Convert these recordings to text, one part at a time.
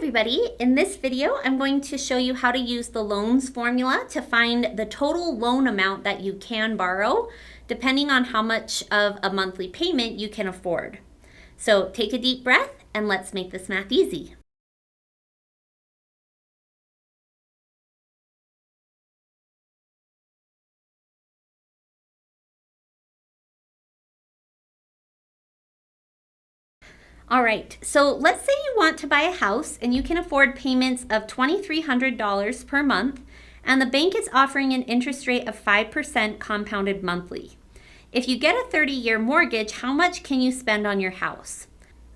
everybody. In this video, I'm going to show you how to use the loans formula to find the total loan amount that you can borrow, depending on how much of a monthly payment you can afford. So take a deep breath and let's make this math easy. All right, so let's say you want to buy a house and you can afford payments of $2,300 per month, and the bank is offering an interest rate of 5% compounded monthly. If you get a 30-year mortgage, how much can you spend on your house?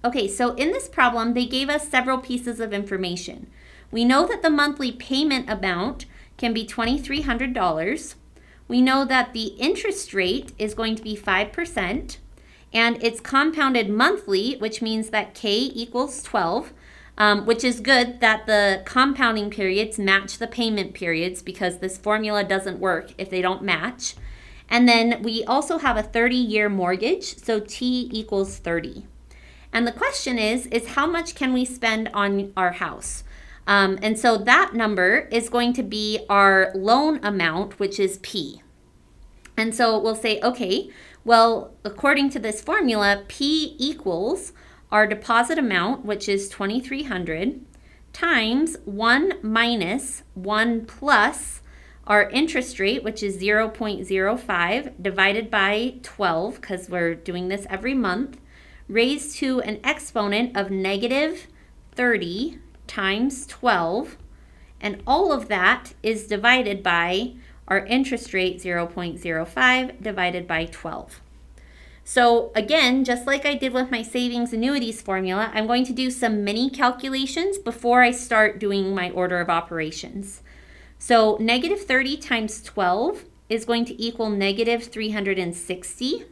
Okay, so in this problem, they gave us several pieces of information. We know that the monthly payment amount can be $2,300. We know that the interest rate is going to be 5%. And it's compounded monthly, which means that K equals 12, which is good that the compounding periods match the payment periods because this formula doesn't work if they don't match. And then we also have a 30-year mortgage, so T equals 30. And the question is how much can we spend on our house? And so that number is going to be our loan amount, which is P. And so we'll say, okay, well, according to this formula, P equals our deposit amount, which is $2,300, times 1 minus 1 plus our interest rate, which is 0.05, divided by 12, because we're doing this every month, raised to an exponent of negative 30 times 12. And all of that is divided by our interest rate, 0.05, divided by 12. So again, just like I did with my savings annuities formula, I'm going to do some mini calculations before I start doing my order of operations. So negative 30 times 12 is going to equal negative 360.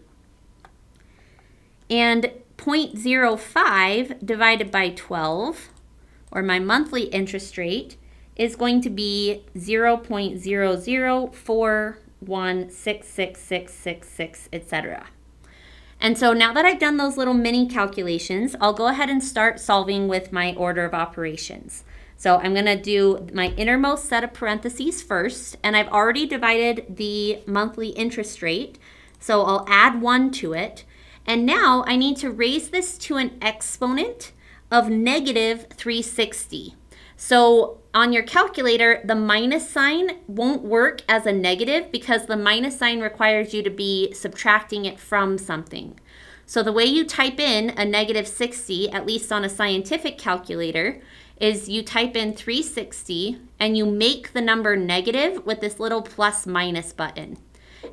And 0.05 divided by 12, or my monthly interest rate, is going to be 0.004166666, etc. And so now that I've done those little mini calculations, I'll go ahead and start solving with my order of operations. So I'm going to do my innermost set of parentheses first, and I've already divided the monthly interest rate, so I'll add 1 to it. And now I need to raise this to an exponent of negative 360. So on your calculator, the minus sign won't work as a negative because the minus sign requires you to be subtracting it from something. So the way you type in a negative 60, at least on a scientific calculator, is you type in 360 and you make the number negative with this little plus minus button.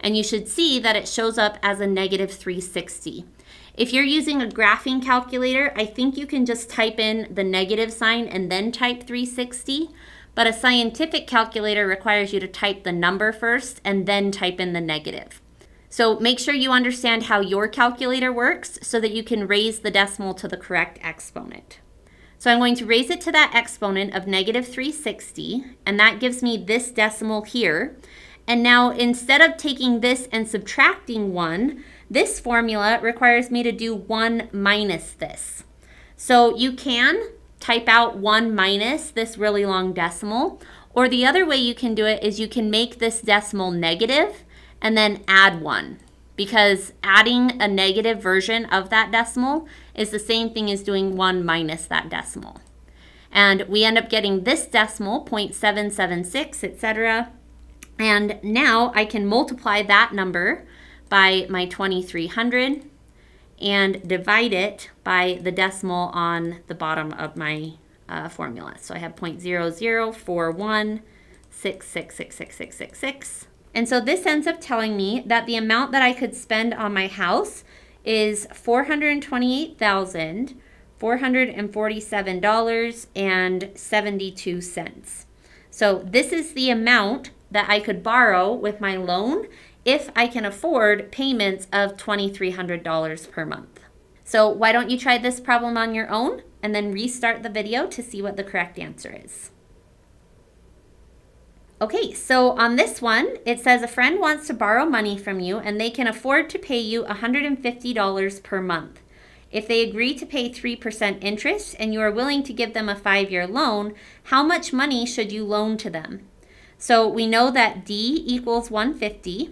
And you should see that it shows up as a negative 360. If you're using a graphing calculator, I think you can just type in the negative sign and then type 360, but a scientific calculator requires you to type the number first and then type in the negative. So make sure you understand how your calculator works so that you can raise the decimal to the correct exponent. So I'm going to raise it to that exponent of negative 360, and that gives me this decimal here. And now instead of taking this and subtracting 1, this formula requires me to do 1 minus this. So you can type out 1 minus this really long decimal, or the other way you can do it is you can make this decimal negative and then add 1, because adding a negative version of that decimal is the same thing as doing 1 minus that decimal. And we end up getting this decimal, 0.776, etc. And now I can multiply that number by my 2,300 and divide it by the decimal on the bottom of my formula. So I have 0.004166666666. And so this ends up telling me that the amount that I could spend on my house is $428,447.72. So this is the amount that I could borrow with my loan if I can afford payments of $2,300 per month. So why don't you try this problem on your own and then restart the video to see what the correct answer is. Okay, so on this one, it says a friend wants to borrow money from you and they can afford to pay you $150 per month. if they agree to pay 3% interest and you are willing to give them a 5-year loan, how much money should you loan to them? So we know that D equals 150.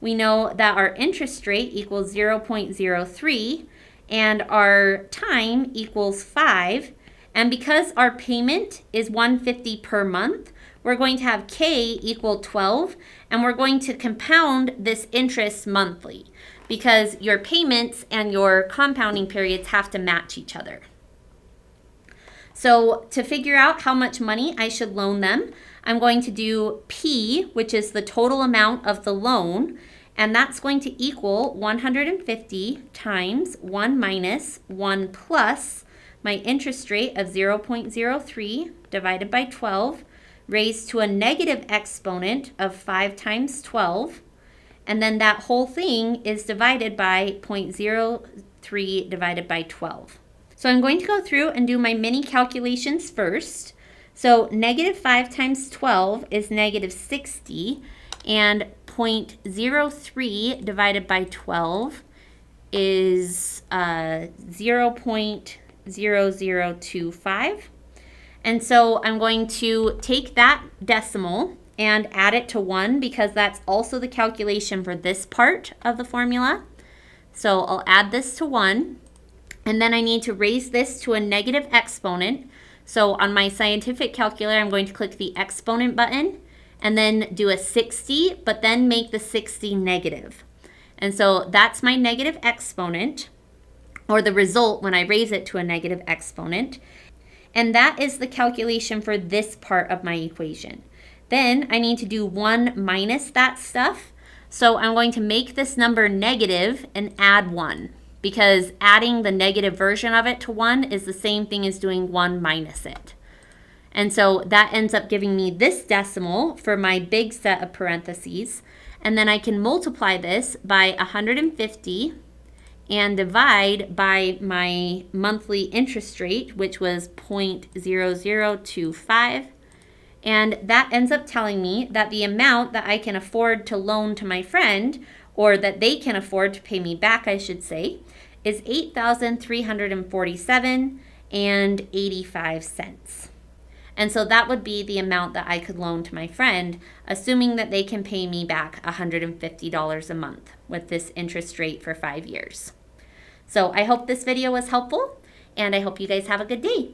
We know that our interest rate equals 0.03 and our time equals 5. And because our payment is 150 per month, we're going to have K equal 12, and we're going to compound this interest monthly because your payments and your compounding periods have to match each other. So to figure out how much money I should loan them, I'm going to do P, which is the total amount of the loan, and that's going to equal 150 times 1 minus 1 plus my interest rate of 0.03 divided by 12 raised to a negative exponent of 5 times 12. And then that whole thing is divided by 0.03 divided by 12. So I'm going to go through and do my mini calculations first. So negative 5 times 12 is negative 60, and 0.03 divided by 12 is 0.0025. And so I'm going to take that decimal and add it to 1 because that's also the calculation for this part of the formula. So I'll add this to 1, and then I need to raise this to a negative exponent. So on my scientific calculator, I'm going to click the exponent button and then do a 60, but then make the 60 negative. And so that's my negative exponent, or the result when I raise it to a negative exponent. And that is the calculation for this part of my equation. Then I need to do 1 minus that stuff. So I'm going to make this number negative and add 1, because adding the negative version of it to 1 is the same thing as doing 1 minus it. And so that ends up giving me this decimal for my big set of parentheses. And then I can multiply this by 150 and divide by my monthly interest rate, which was 0.0025. And that ends up telling me that the amount that I can afford to loan to my friend, or that they can afford to pay me back, I should say, is $8,347.85. And so that would be the amount that I could loan to my friend, assuming that they can pay me back $150 a month with this interest rate for 5 years. So I hope this video was helpful, and I hope you guys have a good day.